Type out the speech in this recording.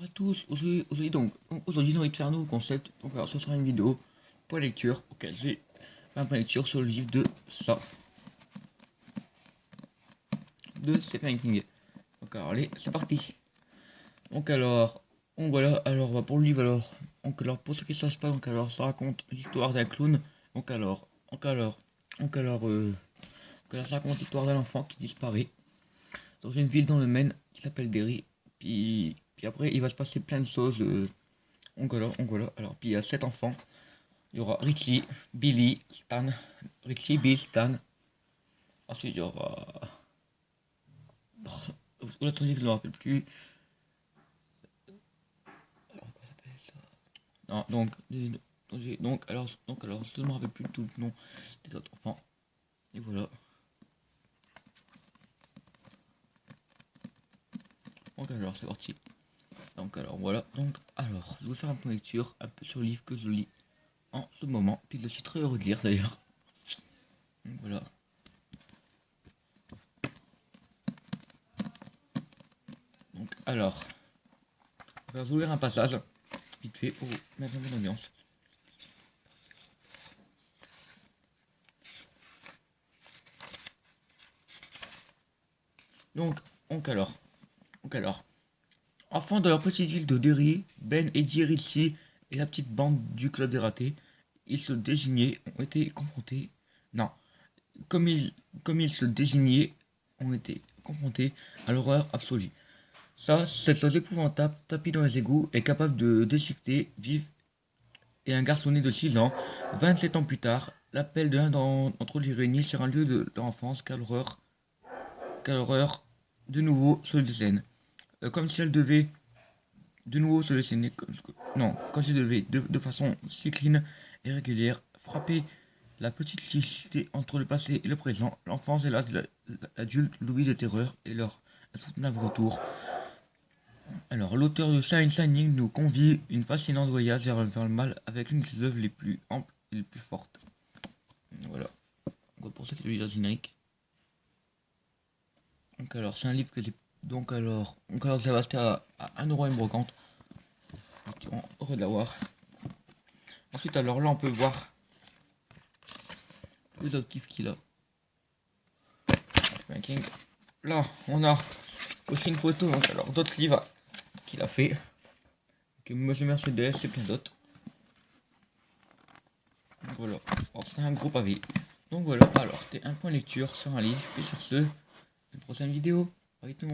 Bonjour à tous, aujourd'hui j'ai envie de faire un nouveau concept, donc alors ce sera une vidéo pour la lecture, auquel j'ai un point de lecture sur le livre de ça, de Stephen King. Donc alors allez, c'est parti. Donc alors, voilà, alors pour le livre alors pour ce qui ça se passe, donc alors ça raconte l'histoire d'un clown, ça raconte l'histoire d'un enfant qui disparaît dans une ville dans le Maine qui s'appelle Derry, puis après il va se passer plein de choses. Alors, puis il y a 7 enfants. Il y aura Richie, Billy, Stan. Richie, Bill, Stan. Ensuite, il y aura. L'autre livre, je ne me rappelle plus. Alors, comment ça s'appelle ça? Non, alors, je ne me rappelle plus tout le nom des autres enfants. Et voilà. Donc, alors, c'est parti. Donc, alors, voilà. Donc, alors, je vais faire un point de lecture un peu sur le livre que je lis en ce moment. Puis, je suis très heureux de lire d'ailleurs. Donc, voilà. Donc, alors, je vais vous lire un passage, vite fait, pour mettre une bonne ambiance. Donc alors. Enfants de leur petite ville de Derry, Ben, Eddie, Richie et la petite bande du club des ratés, ils se désignaient, ont été confrontés. Non, comme ils se désignaient, ont été confrontés à l'horreur absolue. Ça, cette chose épouvantable, tapis dans les égouts, est capable de déchiqueter, vive, et un garçonnet de 6 ans, 27 ans plus tard, l'appel de l'un d'entre les réunis sur un lieu de leur enfance, quelle horreur, de nouveau se déchaîne. Comme si elle devait de nouveau se déchaîner, comme si elle devait de façon cycline et régulière frapper la petite cité entre le passé et le présent, l'enfance et l'âge de l'adulte, l'oubli de terreur et leur insoutenable retour. Alors, l'auteur de Shining nous convie une fascinante voyage vers le mal avec l'une de ses œuvres les plus amples et les plus fortes. Voilà. Donc, pour ça qu'il y a eu la générique. Donc alors, c'est un livre que j'ai... Donc alors ça va rester à 1€ une brocante. Heureux de l'avoir. Ensuite, alors là, on peut voir les autres livres qu'il a. Là, on a aussi une photo, donc alors d'autres livres qu'il a fait. Que Monsieur Mercedes et plein d'autres. Donc voilà. Alors, c'était un gros pavé. Donc voilà, alors c'était un point lecture sur un livre. Et sur ce, une prochaine vidéo. Bye tout le monde.